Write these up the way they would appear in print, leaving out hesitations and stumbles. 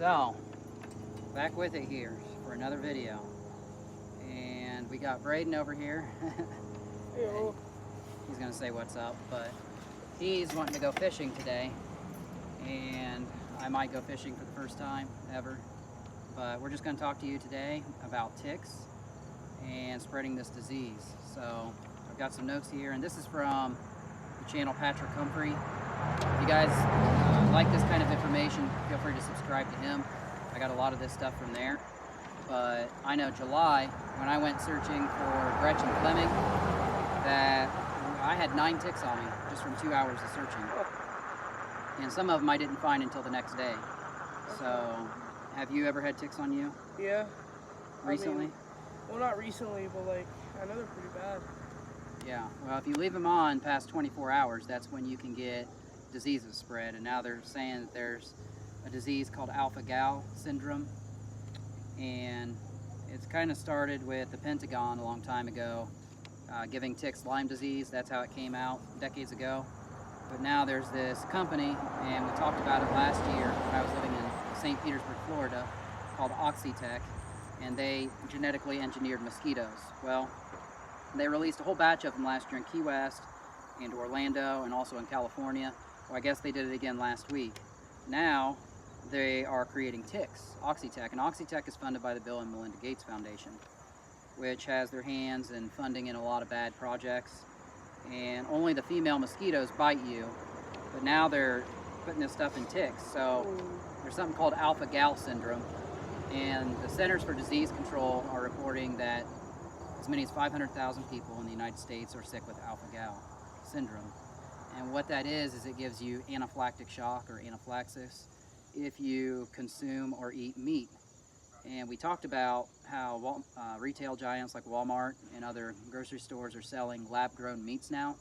So, back with it here for another video. And we got Braden over here. Ew. He's gonna say what's up, but he's wanting to go fishing today. And I might go fishing for the first time ever. But we're just gonna talk to you today about ticks and spreading this disease. So, I've got some notes here, and this is from the channel Patrick Humphrey. If you guys like this kind of information, feel free to subscribe to him. I got a lot of this stuff from there. But I know July, when I went searching for Gretchen Fleming, that I had 9 ticks on me just from 2 hours of searching. And some of them I didn't find until the next day. So, have you ever had ticks on you? Yeah. Recently? Well, not recently, but like, I know they're pretty bad. Yeah, well, if you leave them on past 24 hours, that's when you can get diseases spread. And now they're saying that there's a disease called alpha-gal syndrome. And it's kind of started with the Pentagon a long time ago, giving ticks Lyme disease. That's how it came out decades ago. But now there's this company, and we talked about it last year when I was living in St. Petersburg, Florida, called Oxitec, and they genetically engineered mosquitoes. Well, they released a whole batch of them last year in Key West and Orlando and also in California. Well, I guess they did it again last week. Now they are creating ticks, Oxitec, and Oxitec is funded by the Bill and Melinda Gates Foundation, which has their hands in funding in a lot of bad projects. And only the female mosquitoes bite you, but now they're putting this stuff in ticks. So there's something called alpha-gal syndrome, and the Centers for Disease Control are reporting that as many as 500,000 people in the United States are sick with alpha-gal syndrome. And what that is it gives you anaphylactic shock or anaphylaxis if you consume or eat meat. And we talked about how retail giants like Wal-Mart and other grocery stores are selling lab-grown meats now,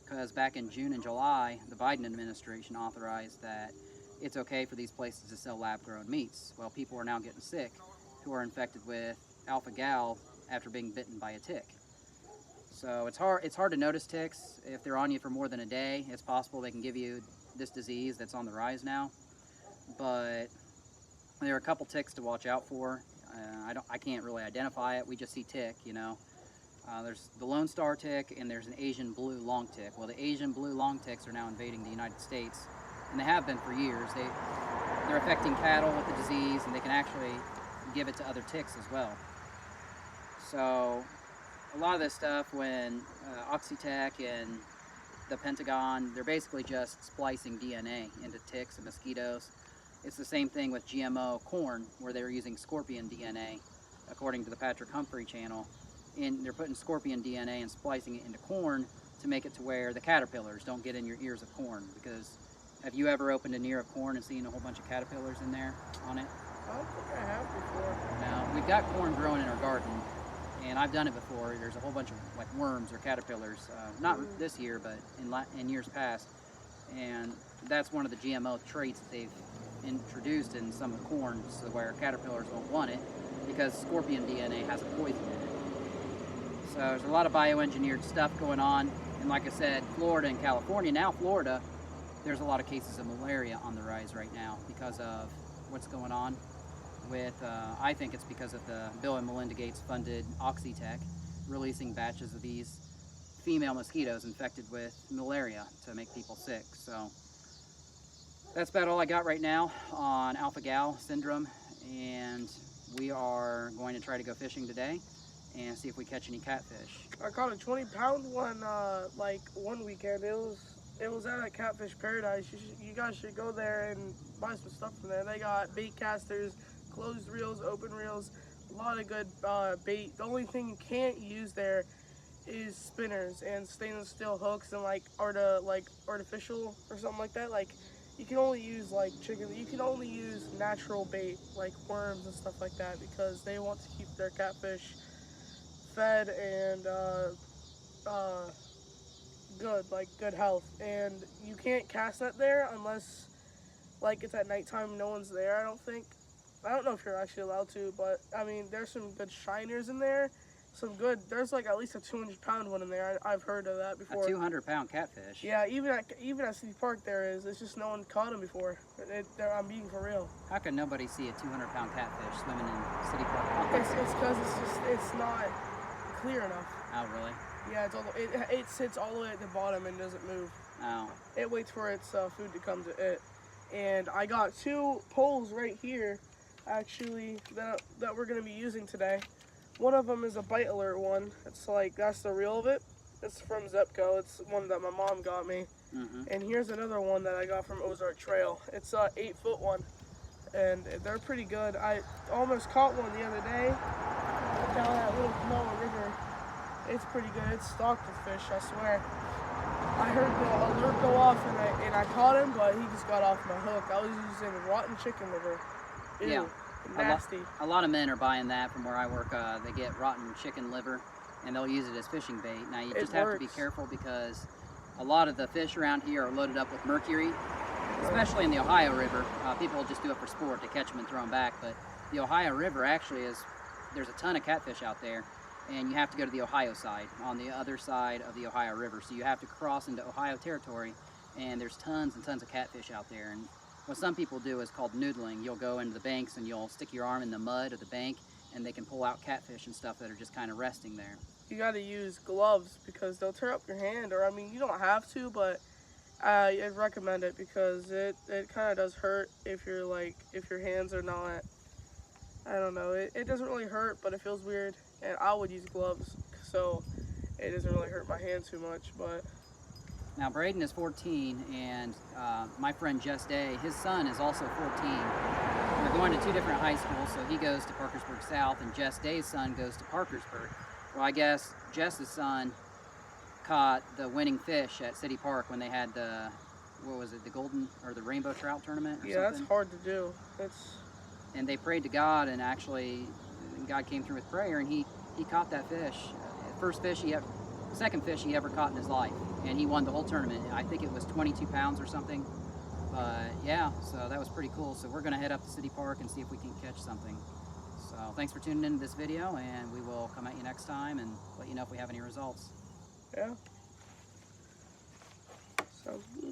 because back in June and July, the Biden administration authorized that it's okay for these places to sell lab-grown meats. Well, people are now getting sick who are infected with alpha-gal after being bitten by a tick. So it's hard to notice ticks if they're on you for more than a day. It's possible they can give you this disease that's on the rise now, but there are a couple ticks to watch out for. I can't really identify it. We just see tick, you know. There's the Lone Star tick and there's an Asian blue long tick. Well, the Asian blue long ticks are now invading the United States, and they have been for years. They're affecting cattle with the disease, and they can actually give it to other ticks as well. So a lot of this stuff, when Oxitec and the Pentagon, they're basically just splicing DNA into ticks and mosquitoes. It's the same thing with GMO corn, where they're using scorpion DNA, according to the Patrick Humphrey channel. And they're putting scorpion DNA and splicing it into corn to make it to where the caterpillars don't get in your ears of corn. Because have you ever opened an ear of corn and seen a whole bunch of caterpillars in there on it? I don't think I have before. Now, we've got corn growing in our garden, and I've done it before. There's a whole bunch of like worms or caterpillars, not this year, but in years past. And that's one of the GMO traits that they've introduced in some of the corn, so where caterpillars won't want it, because scorpion DNA has a poison in it. So there's a lot of bioengineered stuff going on, and like I said, Florida and California, now Florida, there's a lot of cases of malaria on the rise right now because of what's going on with, I think it's because of the Bill and Melinda Gates funded Oxitec releasing batches of these female mosquitoes infected with malaria to make people sick. So that's about all I got right now on alpha-gal syndrome, and we are going to try to go fishing today and see if we catch any catfish. I caught a 20-pound one like one weekend. It was at a Catfish Paradise. You guys should go there and buy some stuff from there. They got bait casters, closed reels, open reels, a lot of good bait. The only thing you can't use there is spinners and stainless steel hooks and like artificial or something like that. Like, you can only use like chicken. You can only use natural bait like worms and stuff like that, because they want to keep their catfish fed and good health. And you can't cast that there unless like it's at nighttime, no one's there. I don't know if you're actually allowed to, but I mean, there's some good shiners in there, some good. There's like at least a 200-pound one in there. I've heard of that before. A 200-pound catfish. Yeah, even at City Park there is. It's just no one caught them before. I'm being for real. How can nobody see a 200-pound catfish swimming in City Park? It's because it's not clear enough. Oh, really? Yeah, it sits all the way at the bottom and doesn't move. Oh. It waits for its food to come to it. And I got 2 poles right here, actually, that we're gonna be using today. One of them is a bite alert one. It's like, that's the reel of it. It's from Zepco. It's one that my mom got me. And here's another one that I got from Ozark Trail. It's a 8-foot one, and they're pretty good. I almost caught one the other day down that little Canal River. It's pretty good. It's stocked with fish, I swear. I heard the alert go off and I caught him, but he just got off my hook. I was using rotten chicken liver. Ew, Yeah. nasty. A lot of men are buying that from where I work. They get rotten chicken liver, and they'll use it as fishing bait. Now, you just have to be careful because a lot of the fish around here are loaded up with mercury, especially in the Ohio River. People just do it for sport to catch them and throw them back, but the Ohio River actually there's a ton of catfish out there, and you have to go to the Ohio side, on the other side of the Ohio River. So you have to cross into Ohio territory, and there's tons and tons of catfish out there. And what some people do is called noodling. You'll go into the banks and you'll stick your arm in the mud of the bank, and they can pull out catfish and stuff that are just kind of resting there. You got to use gloves because they'll tear up your hand, or I mean, you don't have to, but I'd recommend it because it kind of does hurt if your hands are not, I don't know, it doesn't really hurt, but it feels weird, and I would use gloves so it doesn't really hurt my hand too much. But now Braden is 14, and my friend Jess Day, his son is also 14. They're going to 2 different high schools, so he goes to Parkersburg South, and Jess Day's son goes to Parkersburg. Well, I guess Jess's son caught the winning fish at City Park when they had the, what was it, the golden or the rainbow trout tournament or yeah, something? that's hard to do. And they prayed to God, and actually God came through with prayer, and he caught that fish. Second fish he ever caught in his life, and he won the whole tournament. I think it was 22 pounds or something. But yeah, so that was pretty cool. So we're gonna head up to City Park and see if we can catch something. So thanks for tuning into this video, and we will come at you next time and let you know if we have any results. Yeah. Sounds good.